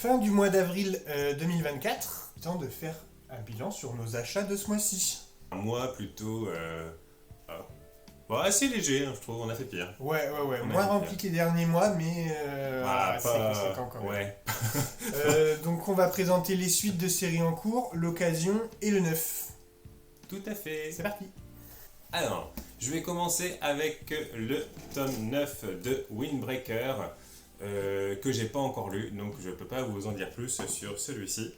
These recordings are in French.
Fin du mois d'avril 2024, temps de faire un bilan sur nos achats de ce mois-ci. Un mois plutôt bon, assez léger, hein, je trouve, on a fait pire. Ouais, On a moins fait rempli que les derniers mois, mais assez pas... conséquent quand même. Ouais. Donc on va présenter les suites de séries en cours, l'occasion et le neuf. Tout à fait. C'est parti. Alors, je vais commencer avec le tome 9 de Windbreaker, que j'ai pas encore lu, donc je peux pas vous en dire plus sur celui-ci.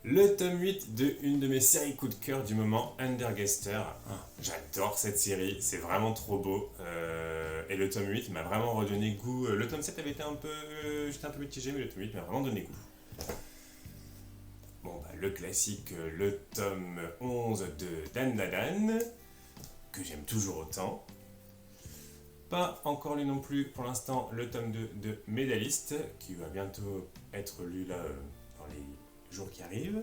Le tome 8 de une de mes séries coup de cœur du moment, Undergaster. J'adore cette série, c'est vraiment trop beau. Et le tome 8 m'a vraiment redonné goût. Le tome 7 avait été un peu... j'étais un peu mitigé, mais le tome 8 m'a vraiment donné goût. Bon, bah, le classique, le tome 11 de Dan Dadan, que j'aime toujours autant. Pas encore lu non plus pour l'instant le tome 2 de Médaliste, qui va bientôt être lu là dans les jours qui arrivent.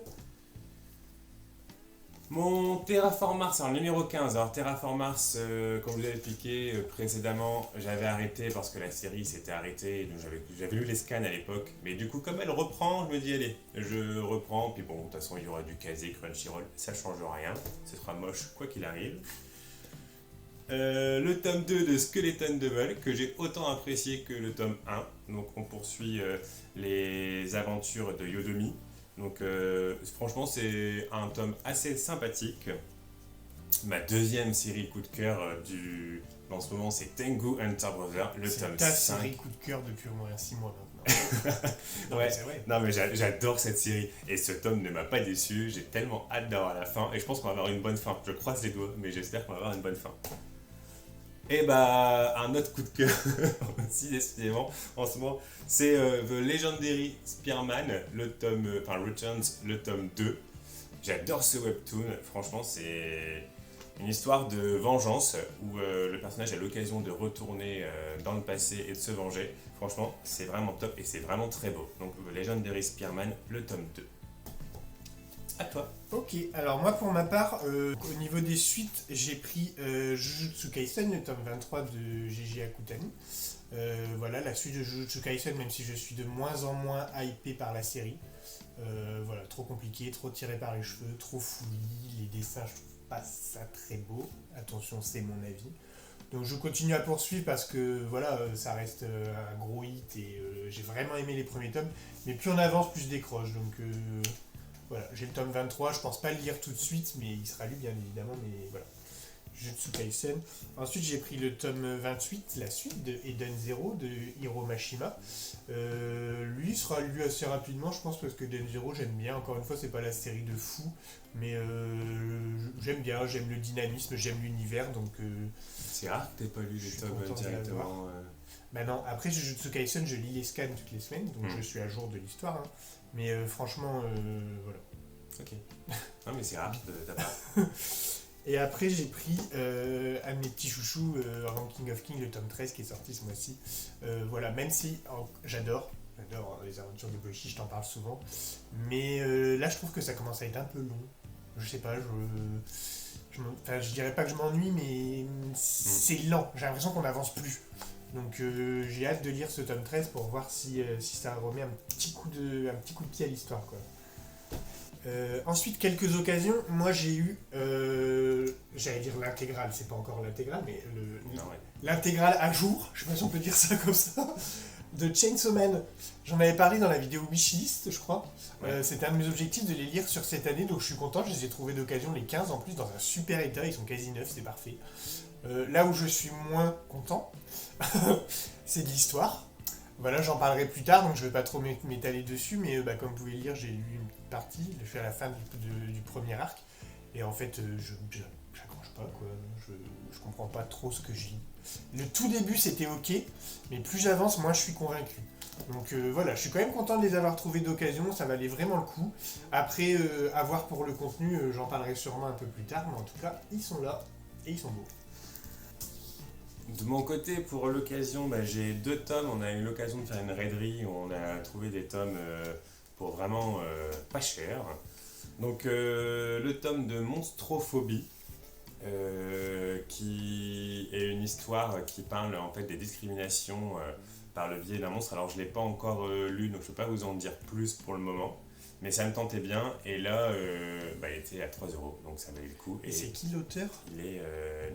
Mon Terraform Mars, alors le numéro 15. Alors Terraform Mars, comme je vous l'avais expliqué précédemment, j'avais arrêté parce que la série s'était arrêtée, donc j'avais lu les scans à l'époque. Mais du coup, comme elle reprend, je me dis allez, je reprends, puis bon, de toute façon il y aura du Kazé, Crunchyroll, ça change rien, ce sera moche quoi qu'il arrive. Le tome 2 de Skeleton Devil, que j'ai autant apprécié que le tome 1. Donc on poursuit les aventures de Yodomi. Donc franchement c'est un tome assez sympathique. Ma deuxième série coup de cœur en ce moment c'est Tengu Hunter Brother, le tome 5. C'est ta série coup de cœur depuis au moins 6 mois maintenant. Non, ouais, mais c'est vrai. non mais j'adore cette série et ce tome ne m'a pas déçu, j'ai tellement hâte d'avoir la fin et je pense qu'on va avoir une bonne fin. Je croise les doigts mais j'espère qu'on va avoir une bonne fin. Et bah, un autre coup de cœur aussi, décidément, en ce moment, c'est The Legendary Spearman, Returns, le tome 2. J'adore ce webtoon, franchement, c'est une histoire de vengeance où le personnage a l'occasion de retourner dans le passé et de se venger. Franchement, c'est vraiment top et c'est vraiment très beau. Donc, The Legendary Spearman, le tome 2. À toi. Ok, alors moi pour ma part, au niveau des suites, j'ai pris Jujutsu Kaisen, le tome 23 de Gege Akutami. Voilà, la suite de Jujutsu Kaisen, même si je suis de moins en moins hypé par la série. Voilà, trop compliqué, trop tiré par les cheveux, trop fouillis, les dessins, je trouve pas ça très beau. Attention, c'est mon avis. Donc je continue à poursuivre parce que voilà, ça reste un gros hit et j'ai vraiment aimé les premiers tomes. Mais plus on avance, plus je décroche. Donc voilà, j'ai le tome 23, je pense pas le lire tout de suite, mais il sera lu bien évidemment, mais voilà. Jujutsu Kaisen. Ensuite, j'ai pris le tome 28, la suite de Eden Zero de Hiro Mashima. Lui sera lu assez rapidement, je pense, parce que Eden Zero, j'aime bien. Encore une fois, c'est pas la série de fou, mais j'aime bien, j'aime le dynamisme, j'aime l'univers, donc... C'est rare que t'aies pas lu les tomes directement. Bah non, après Jujutsu Kaisen, je lis les scans toutes les semaines, donc je suis à jour de l'histoire. Hein. Mais franchement, voilà. Ok. Non mais c'est rapide, t'as pas. Et après j'ai pris un de mes petits chouchous, Ranking of King, le tome 13 qui est sorti ce mois-ci. Voilà, même si j'adore les aventures de Boichi, je t'en parle souvent. Mais là je trouve que ça commence à être un peu long. Je sais pas, je dirais pas que je m'ennuie, mais c'est lent. J'ai l'impression qu'on n'avance plus. Donc j'ai hâte de lire ce tome 13 pour voir si ça remet un petit coup de pied à l'histoire, quoi. Ensuite, quelques occasions. Moi, j'ai eu, j'allais dire l'intégrale, c'est pas encore l'intégrale, mais l'intégrale à jour, je sais pas si on peut dire ça comme ça, de Chainsaw Man. J'en avais parlé dans la vidéo Wishlist, je crois. Ouais. C'était un de mes objectifs de les lire sur cette année, donc je suis content. Je les ai trouvés d'occasion, les 15 en plus, dans un super état. Ils sont quasi neufs, c'est parfait. Là où je suis moins content, c'est de l'histoire. Voilà, j'en parlerai plus tard, donc je vais pas trop m'étaler dessus, mais comme vous pouvez le lire, j'ai lu une petite partie, je suis à la fin du premier arc, et en fait, j'accroche pas, quoi. Je comprends pas trop ce que je lis. Le tout début, c'était ok, mais plus j'avance, moins je suis convaincu. Donc voilà, je suis quand même content de les avoir trouvés d'occasion, ça valait vraiment le coup. Après, à voir pour le contenu, j'en parlerai sûrement un peu plus tard, mais en tout cas, ils sont là, et ils sont beaux. De mon côté, pour l'occasion, j'ai 2 tomes. On a eu l'occasion de faire une raiderie où on a trouvé des tomes pour vraiment pas cher. Donc le tome de Monstrophobie, qui est une histoire qui parle en fait des discriminations par le biais d'un monstre. Alors je ne l'ai pas encore lu, donc je ne peux pas vous en dire plus pour le moment. Mais ça me tentait bien, et là, il était à 3 euros, donc ça valait le coup. Et c'est qui l'auteur? Il est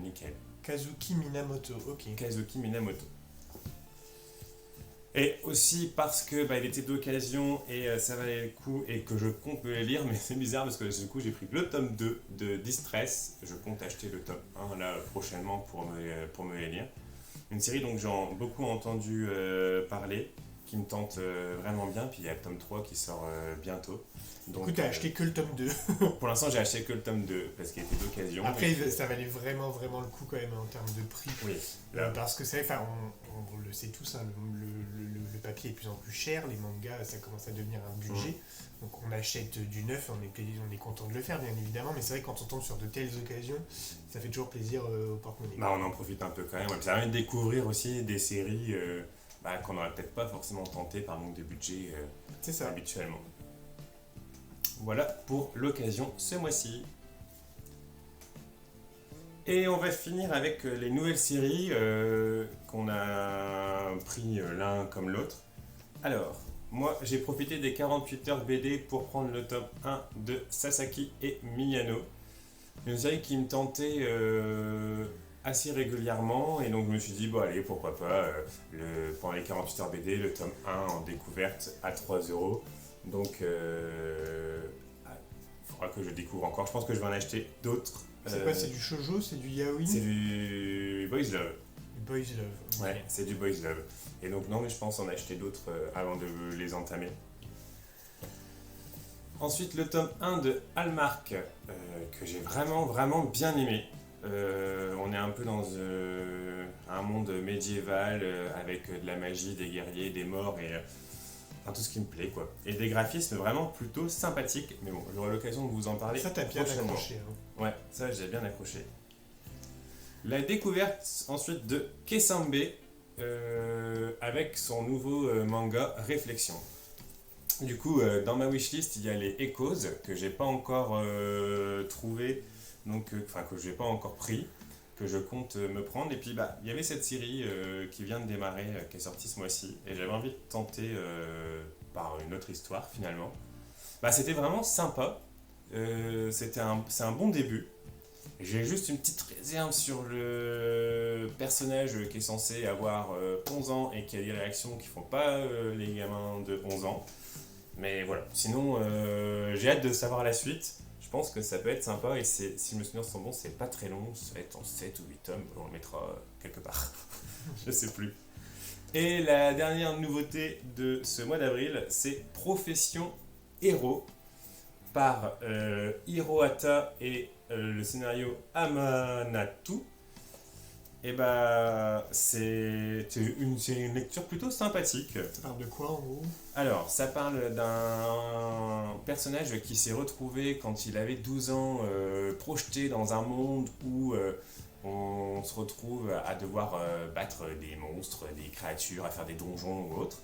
nickel. Kazuki Minamoto, ok. Kazuki Minamoto. Et aussi parce que il était d'occasion et ça valait le coup et que je compte me les lire, mais c'est bizarre parce que du coup j'ai pris le tome 2 de Distress, je compte acheter le tome 1 là prochainement pour me les lire. Une série dont j'ai beaucoup entendu parler, qui me tente vraiment bien, puis il y a le tome 3 qui sort bientôt. Donc, du coup, t'as acheté que le tome 2. Pour l'instant, j'ai acheté que le tome 2 parce qu'il était d'occasion. Après, ça valait vraiment le coup quand même en termes de prix. Oui. Parce que c'est vrai, on le sait tous, hein, le papier est de plus en plus cher, les mangas, ça commence à devenir un budget. Donc on achète du neuf, on est content de le faire, bien évidemment, mais c'est vrai que quand on tombe sur de telles occasions, ça fait toujours plaisir au porte-monnaie. On en profite un peu quand même. Ça permet de découvrir aussi des séries qu'on n'aurait peut-être pas forcément tenté par manque de budget c'est ça. Habituellement. Voilà pour l'occasion ce mois-ci. Et on va finir avec les nouvelles séries qu'on a pris l'un comme l'autre. Alors, moi j'ai profité des 48 heures BD pour prendre le tome 1 de Sasaki et Miyano. Une série qui me tentait assez régulièrement, et donc je me suis dit, allez, pourquoi pas, pendant les 48 heures BD, le tome 1 en découverte à 3 euros. Donc, il faudra que je découvre encore. Je pense que je vais en acheter d'autres. C'est quoi, c'est du shoujo, c'est du yaoi? C'est du Boys Love. Du Boys Love. Ouais, c'est du Boys Love. Et donc non, mais je pense en acheter d'autres avant de les entamer. Ensuite, le tome 1 de Hallmark, que j'ai vraiment bien aimé. On est un peu dans un monde médiéval avec de la magie, des guerriers, des morts et tout ce qui me plaît, quoi. Et des graphismes vraiment plutôt sympathiques. Mais bon, j'aurai l'occasion de vous en parler. Ça, t'as bien accroché. Hein. Ouais, ça, j'ai bien accroché. La découverte ensuite de Kesambe avec son nouveau manga Réflexion. Du coup, dans ma wishlist, il y a les Echoes que j'ai pas encore trouvé, donc que j'ai pas encore pris, que je compte me prendre. Et puis il y avait cette série qui vient de démarrer, qui est sortie ce mois-ci, et j'avais envie de tenter par une autre histoire finalement. C'était vraiment sympa. C'est un bon début. J'ai juste une petite réserve sur le personnage qui est censé avoir 11 ans et qui a des réactions qui font pas les gamins de 11 ans. Mais voilà, sinon j'ai hâte de savoir la suite. Je pense que ça peut être sympa et si mes souvenirs sont bons, c'est pas très long, ça va être en 7 ou 8 tomes, on le mettra quelque part. Je sais plus. Et la dernière nouveauté de ce mois d'avril, c'est Profession Héros par Hirohata et le scénario Amanatu. Et c'est une lecture plutôt sympathique. Ça parle de quoi en gros? Alors, ça parle d'un personnage qui s'est retrouvé quand il avait 12 ans, projeté dans un monde où on se retrouve à devoir battre des monstres, des créatures, à faire des donjons ou autres.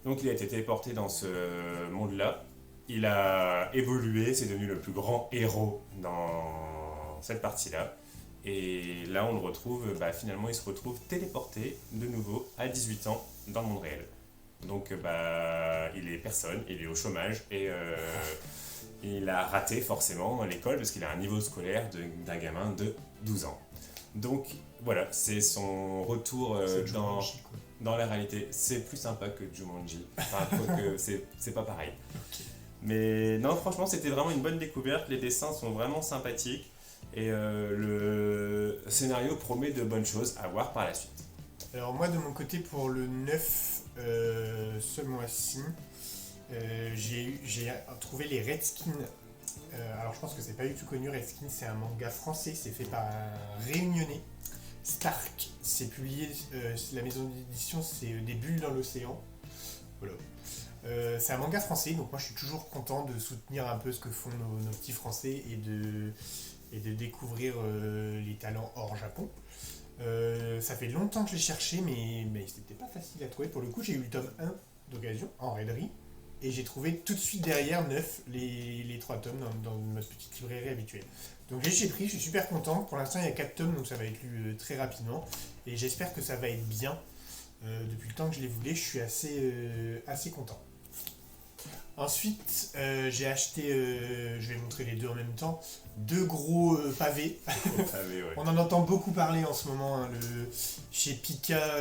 Donc il a été téléporté dans ce monde-là. Il a évolué, c'est devenu le plus grand héros dans cette partie-là. Et là, on le retrouve, finalement, il se retrouve téléporté de nouveau à 18 ans dans le monde réel. Donc, il est personne, il est au chômage et il a raté forcément l'école parce qu'il a un niveau scolaire d'un gamin de 12 ans. Donc, voilà, c'est son retour dans la réalité. C'est plus sympa que Jumanji. Enfin, quoique, c'est pas pareil. Okay. Mais non, franchement, c'était vraiment une bonne découverte. Les dessins sont vraiment sympathiques. Et le scénario promet de bonnes choses à voir par la suite. Alors moi de mon côté pour le 9 ce mois-ci, j'ai trouvé les Redskins. Alors je pense que c'est pas du tout connu, Redskins c'est un manga français, c'est fait par un réunionnais, Stark. C'est publié, la maison d'édition c'est des bulles dans l'océan. Voilà. C'est un manga français, donc moi je suis toujours content de soutenir un peu ce que font nos petits français et de découvrir les talents hors Japon. Ça fait longtemps que je l'ai cherché, mais c'était pas facile à trouver. Pour le coup, j'ai eu le tome 1 d'occasion en raiderie, et j'ai trouvé tout de suite derrière 9 les 3 tomes dans notre petite librairie habituelle. Donc j'ai pris, je suis super content. Pour l'instant, il y a 4 tomes, donc ça va être lu très rapidement, et j'espère que ça va être bien. depuis le temps que je les voulais, je suis assez content. Ensuite, j'ai acheté, je vais montrer les deux en même temps, deux gros pavés. Ouais. On en entend beaucoup parler en ce moment, hein, chez Pika,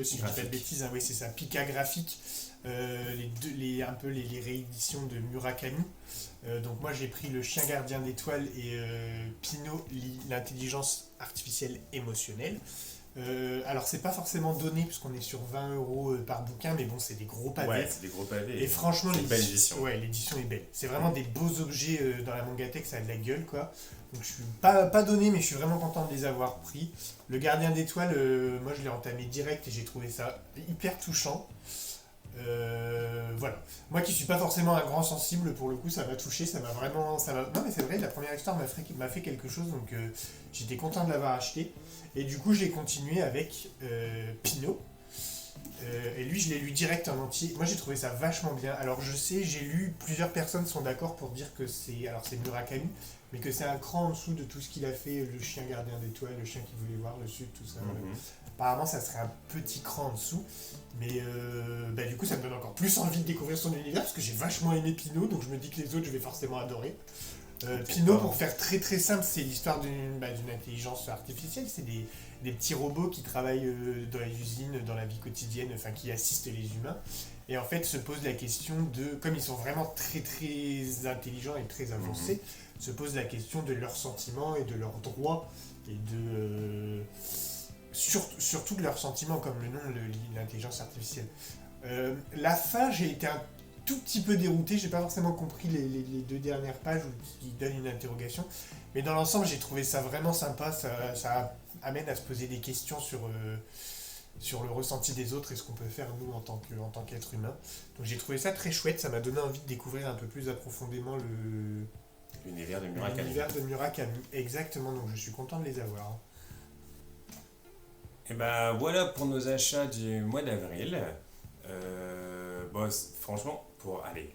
si je dis pas de bêtises, hein, oui c'est ça, Pika Graphique, un peu les rééditions de Murakami. Donc moi j'ai pris le chien gardien d'étoiles et Pinot, l'intelligence artificielle émotionnelle. Alors c'est pas forcément donné puisqu'on est sur 20 € par bouquin, mais bon c'est des gros pavés. Ouais, c'est des gros pavés. Et franchement c'est une belle édition. Ouais, l'édition est belle. C'est vraiment des beaux objets dans la Mangatech, ça a de la gueule quoi. Donc je suis pas donné, mais je suis vraiment content de les avoir pris. Le gardien d'étoiles, moi je l'ai entamé direct et j'ai trouvé ça hyper touchant. Voilà. Moi qui suis pas forcément un grand sensible, pour le coup ça m'a touché, Non mais c'est vrai, la première histoire m'a fait quelque chose, donc j'étais content de l'avoir acheté. Et du coup j'ai continué avec Pinot. Et lui je l'ai lu direct en entier. Moi j'ai trouvé ça vachement bien. Alors je sais, j'ai lu, plusieurs personnes sont d'accord pour dire que c'est Murakami, mais que c'est un cran en dessous de tout ce qu'il a fait, le chien gardien d'étoiles, le chien qui voulait voir le sud, tout ça. Apparemment ça serait un petit cran en dessous, mais du coup ça me donne encore plus envie de découvrir son univers parce que j'ai vachement aimé Pinot, donc je me dis que les autres je vais forcément adorer. Pinot, pour faire très très simple, c'est l'histoire d'une intelligence artificielle, c'est des petits robots qui travaillent dans les usines, dans la vie quotidienne, enfin qui assistent les humains, et en fait se pose la question de, comme ils sont vraiment très très intelligents et très avancés, se pose la question de leurs sentiments et de leurs droits, et de... surtout de leurs sentiments, comme le nom l'intelligence artificielle. La fin, j'ai été un tout petit peu dérouté, j'ai pas forcément compris les deux dernières pages qui donnent une interrogation, mais dans l'ensemble j'ai trouvé ça vraiment sympa, ça amène à se poser des questions sur le ressenti des autres et ce qu'on peut faire nous en tant qu'être humain. Donc j'ai trouvé ça très chouette, ça m'a donné envie de découvrir un peu plus approfondément l'univers de Murakami. L'univers de Murakami, exactement, donc je suis content de les avoir. Et ben voilà pour nos achats du mois d'avril. Franchement,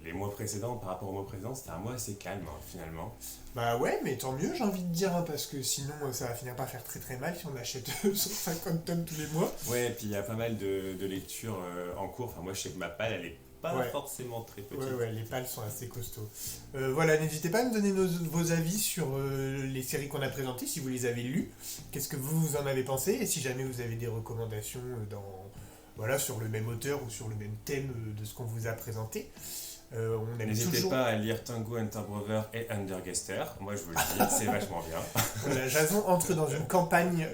les mois précédents, par rapport au mois précédent, c'était un mois assez calme finalement. Bah ouais, mais tant mieux j'ai envie de dire, hein, parce que sinon ça va finir par faire très très mal si on achète 150 tonnes tous les mois. Ouais, et puis il y a pas mal de lectures en cours. Enfin, moi je sais que ma palle elle est pas forcément très petite. Ouais, les pales sont assez costauds. Voilà, n'hésitez pas à me donner vos avis sur les séries qu'on a présentées, si vous les avez lues. Qu'est-ce que vous en avez pensé? Et si jamais vous avez des recommandations sur le même auteur ou sur le même thème de ce qu'on vous a présenté. N'hésitez pas à lire Tango and Brother et Undergaster. Moi je vous le dis, c'est vachement bien. Voilà, Jason entre dans une campagne,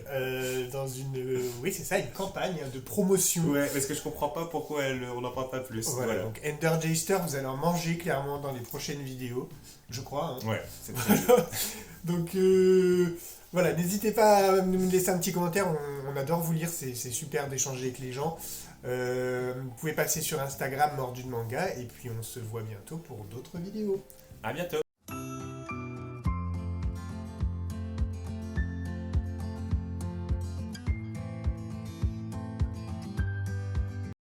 oui c'est ça, une campagne de promotion. Ouais, parce que je comprends pas pourquoi on n'en parle pas plus. Voilà, donc Undergaster, vous allez en manger clairement dans les prochaines vidéos, je crois. Hein. Ouais, c'est très Donc voilà, n'hésitez pas à nous laisser un petit commentaire, on adore vous lire, c'est super d'échanger avec les gens. Vous pouvez passer sur Instagram Mordu de Manga et puis on se voit bientôt pour d'autres vidéos. À bientôt.